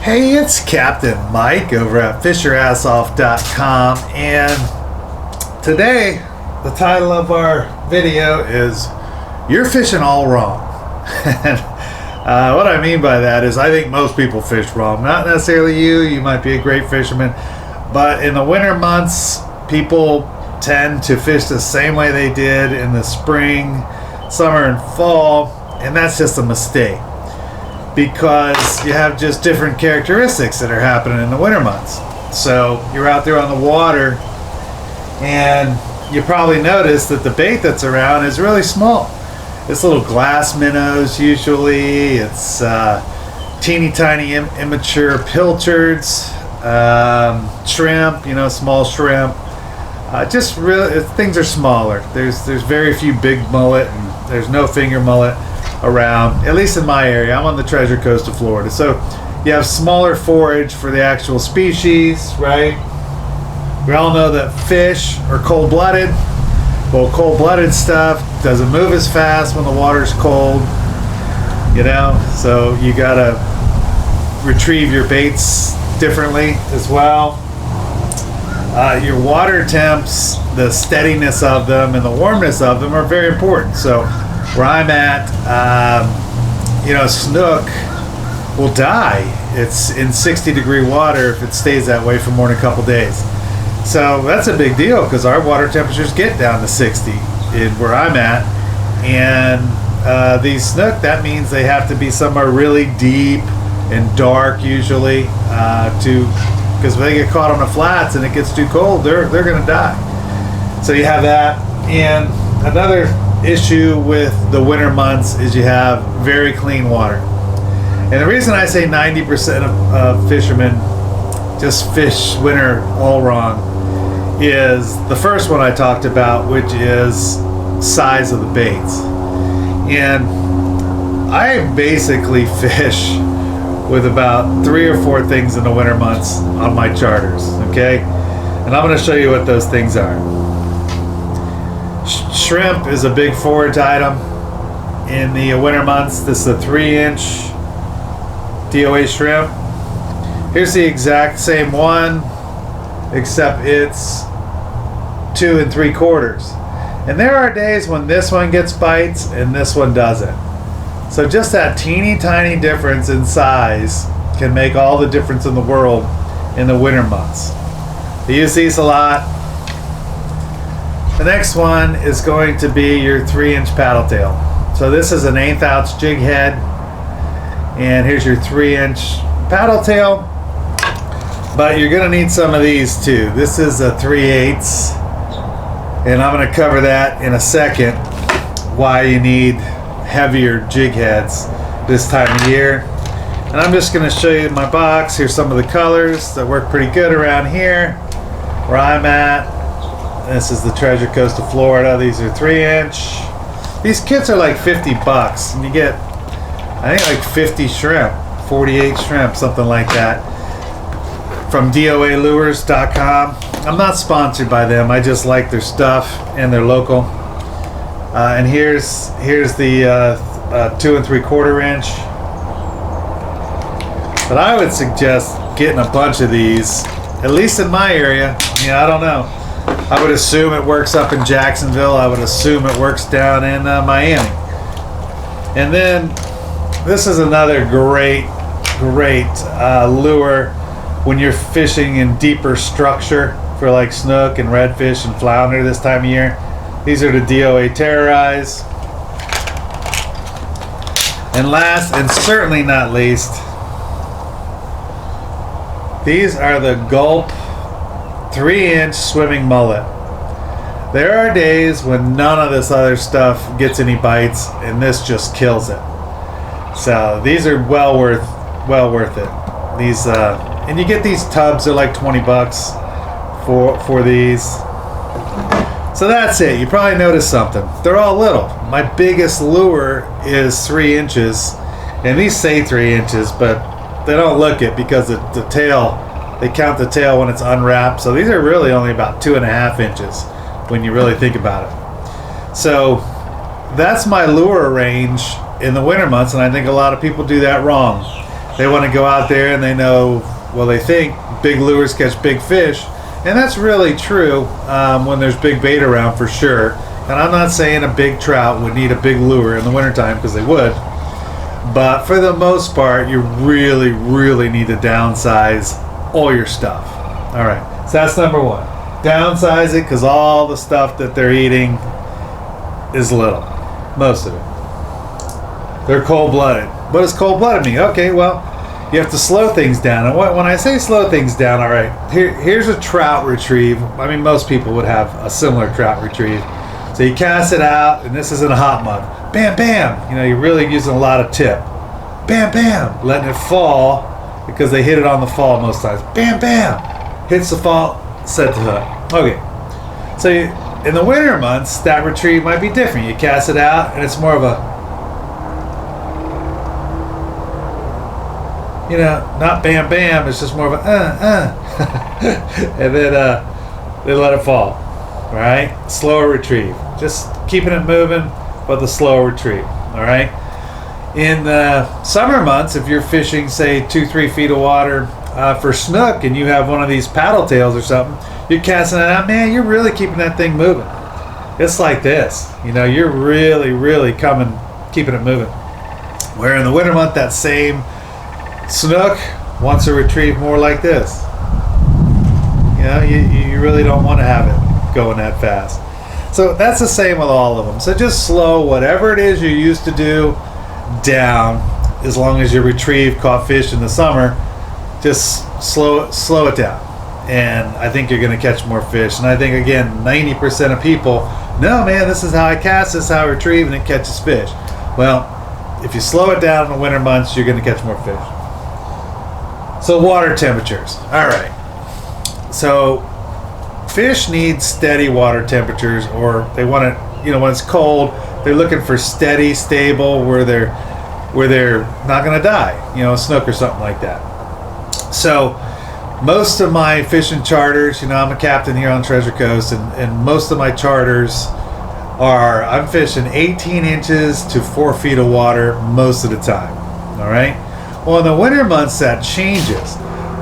Hey, it's Captain Mike over at fishyourassoff.com, and today the title of our video is "You're Fishing All Wrong." And what I mean by that is I think most people fish wrong. Not necessarily you. You might be a great fisherman, but in the winter months, people tend to fish the same way they did in the spring, summer, and fall, and that's just a mistake, because you have just different characteristics that are happening in the winter months. So you're out there on the water, and you probably notice that the bait that's around is really small. It's little glass minnows usually. It's teeny tiny immature pilchards, shrimp, small shrimp. Just really, things are smaller. There's very few big mullet, and there's no finger mullet around, at least in my area. I'm on the Treasure Coast of Florida, so you have smaller forage for the actual species, right? We all know that fish are cold-blooded. Well, cold-blooded stuff doesn't move as fast when the water's cold, so you gotta retrieve your baits differently as well. Your water temps, the steadiness of them and the warmness of them are very important. So where I'm at, snook will die. It's in 60-degree water if it stays that way for more than a couple days. So that's a big deal, because our water temperatures get down to 60 in where I'm at. And these snook, that means they have to be somewhere really deep and dark usually, because if they get caught on the flats and it gets too cold, they're going to die. So you have that. And another issue with the winter months is you have very clean water. And the reason I say 90% of fishermen just fish winter all wrong is the first one I talked about, which is size of the baits. And I basically fish with about 3 or 4 things in the winter months on my charters, okay? And I'm gonna show you what those things are. Shrimp is a big forage item in the winter months. This is a 3-inch DOA shrimp. Here's the exact same one, except it's 2 3/4. And there are days when this one gets bites and this one doesn't. So just that teeny tiny difference in size can make all the difference in the world in the winter months. I use these a lot. The next one is going to be your 3-inch paddle tail. So this is an 1/8 ounce jig head, and here's your 3-inch paddle tail. But you're gonna need some of these too. This is a 3/8, and I'm gonna cover that in a second, why you need heavier jig heads this time of year. And I'm just going to show you my box. Here's some of the colors that work pretty good around here where I'm at. This is the Treasure Coast of Florida. These are 3-inch. These kits are like $50, and you get, I think, like 50 shrimp, 48 shrimp, something like that, from DOAlures.com. I'm not sponsored by them. I just like their stuff, and they're local. And here's the 2 3/4 inch. But I would suggest getting a bunch of these, at least in my area. I don't know. I would assume it works up in Jacksonville. I would assume it works down in Miami. And then this is another great lure when you're fishing in deeper structure for like snook and redfish and flounder this time of year. These are the DOA Terrorize. And last, and certainly not least, these are the Gulp 3-inch swimming mullet. There are days when none of this other stuff gets any bites, and this just kills it. So these are well worth it. These, and you get these tubs, they're like $20 for these. So that's it. You probably noticed something. They're all little. My biggest lure is 3 inches, and these say 3 inches, but they don't look it because the tail, they count the tail when it's unwrapped. So these are really only about 2.5 inches when you really think about it. So that's my lure range in the winter months, and I think a lot of people do that wrong. they want to go out there and they know, well, they think big lures catch big fish. And that's really true when there's big bait around, for sure. And I'm not saying a big trout would need a big lure in the wintertime, because they would. But for the most part, you really, really need to downsize all your stuff. All right, so that's number one. Downsize it, because all the stuff that they're eating is little. Most of it. They're cold-blooded. What does cold-blooded mean? Okay, well, you have to slow things down. And when I say slow things down, all right, here's a trout retrieve. I mean, most people would have a similar trout retrieve. So you cast it out, and this is in a hot mud. Bam, bam. You know, you're really using a lot of tip. Bam, bam. Letting it fall, because they hit it on the fall most times. Bam, bam. Hits the fall, set the hook. Okay. So in the winter months, that retrieve might be different. You cast it out, and it's more of a, you know, not bam, bam. It's just more of a, and then they let it fall. All right? Slower retrieve. Just keeping it moving, but the slower retrieve. All right? In the summer months, if you're fishing, say, 2-3 feet of water for snook, and you have one of these paddle tails or something, you're casting it out, man, you're really keeping that thing moving. It's like this. You know, you're really, really keeping it moving. Where in the winter month, that same snook wants to retrieve more like this. You know, you really don't want to have it going that fast. So that's the same with all of them. So just slow whatever it is you used to do down, as long as you retrieve caught fish in the summer. Just slow it down, and I think you're going to catch more fish. And I think, again, 90% of people, no, man, this is how I cast, this is how I retrieve, and it catches fish. Well, if you slow it down in the winter months, you're going to catch more fish. So water temperatures. All right. So fish need steady water temperatures, or they want it, you know, when it's cold, they're looking for steady, stable, where they're not going to die, you know, a snook or something like that. So most of my fishing charters, you know, I'm a captain here on Treasure Coast, and most of my charters I'm fishing 18 inches to 4 feet of water most of the time. All right. Well, in the winter months, that changes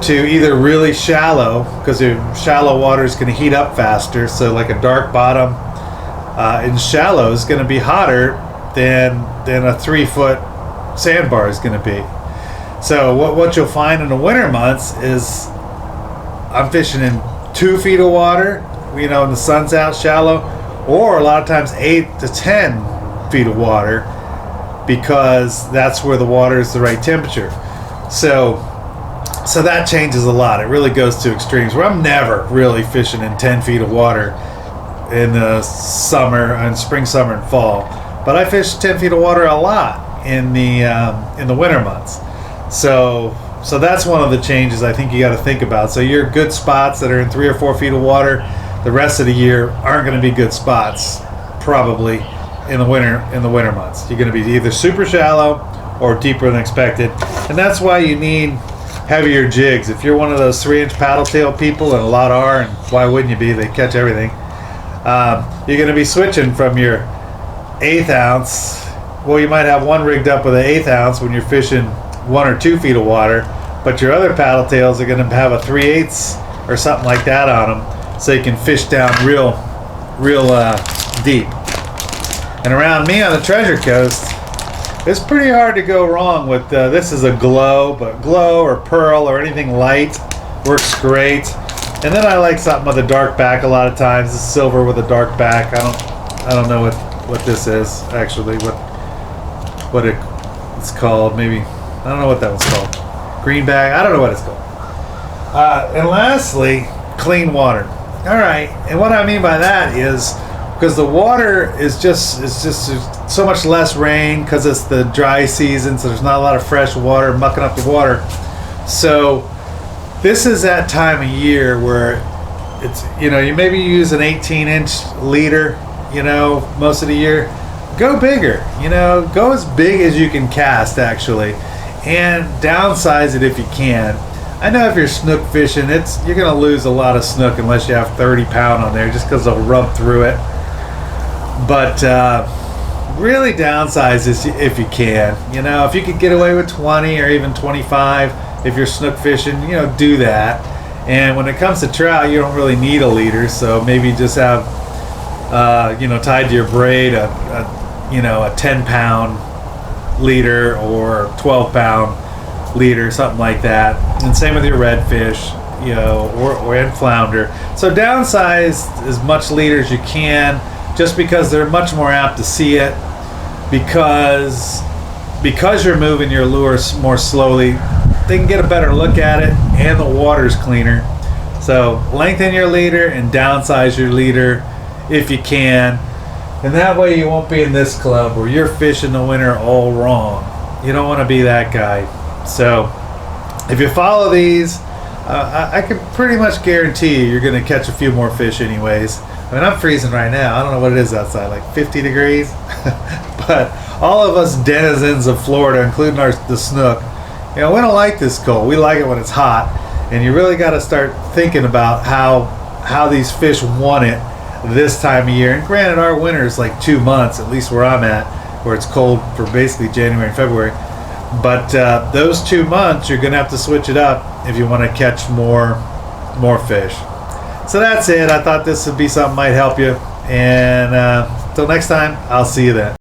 to either really shallow, because the shallow water is going to heat up faster. So like a dark bottom in shallow is going to be hotter than a 3-foot sandbar is going to be. So what you'll find in the winter months is I'm fishing in 2 feet of water, you know, when the sun's out, shallow, or a lot of times 8 to 10 feet of water, because that's where the water is the right temperature. So that changes a lot. It really goes to extremes, where I'm never really fishing in 10 feet of water in the summer, and spring, summer, and fall. But I fish 10 feet of water a lot in the winter months. So that's one of the changes I think you got to think about. So your good spots that are in 3 or 4 feet of water, the rest of the year aren't going to be good spots, probably in the winter months. You're going to be either super shallow or deeper than expected, and that's why you need heavier jigs. If you're one of those 3-inch paddle tail people, and a lot are, and why wouldn't you be? They catch everything. You're going to be switching from your 1/8 ounce. Well, you might have one rigged up with an 1/8 ounce when you're fishing 1 or 2 feet of water, but your other paddle tails are going to have a 3/8 or something like that on them, so you can fish down real deep. And around me on the Treasure Coast, it's pretty hard to go wrong with this is a glow, but glow or pearl or anything light works great. And then I like something with a dark back a lot of times. It's silver with a dark back. I don't know what this is actually. What it's called? Maybe I don't know what that one's called. Greenback. I don't know what it's called. And lastly, clean water. All right. And what I mean by that is, because the water is just so much less rain, because it's the dry season, so there's not a lot of fresh water mucking up the water. So this is that time of year where it's, you know, you maybe use an 18-inch leader, you know, most of the year. Go bigger, you know, go as big as you can cast, actually, and downsize it if you can. I know if you're snook fishing, you're going to lose a lot of snook unless you have 30 pound on there, just because they'll rub through it. But really downsize this if you can. You know, if you could get away with 20 or even 25, if you're snook fishing, you know, do that. And when it comes to trout, you don't really need a leader, so maybe just have, you know, tied to your braid a 10-pound leader or 12-pound leader, something like that. And same with your redfish, you know, or and flounder. So downsize as much leader as you can, just because they're much more apt to see it, because you're moving your lure more slowly. They can get a better look at it, and the water's cleaner. So lengthen your leader and downsize your leader if you can, and that way you won't be in this club where you're fishing the winter all wrong. You don't want to be that guy. So if you follow these, I can pretty much guarantee you're going to catch a few more fish anyways. I mean, I'm freezing right now. I don't know what it is outside, like 50 degrees. But all of us denizens of Florida, including the snook, you know, we don't like this cold. We like it when it's hot. And you really got to start thinking about how these fish want it this time of year. And granted, our winter is like 2 months, at least where I'm at, where it's cold for basically January and February. But those 2 months, you're going to have to switch it up if you want to catch more fish. So that's it. I thought this would be something that might help you. And until next time, I'll see you then.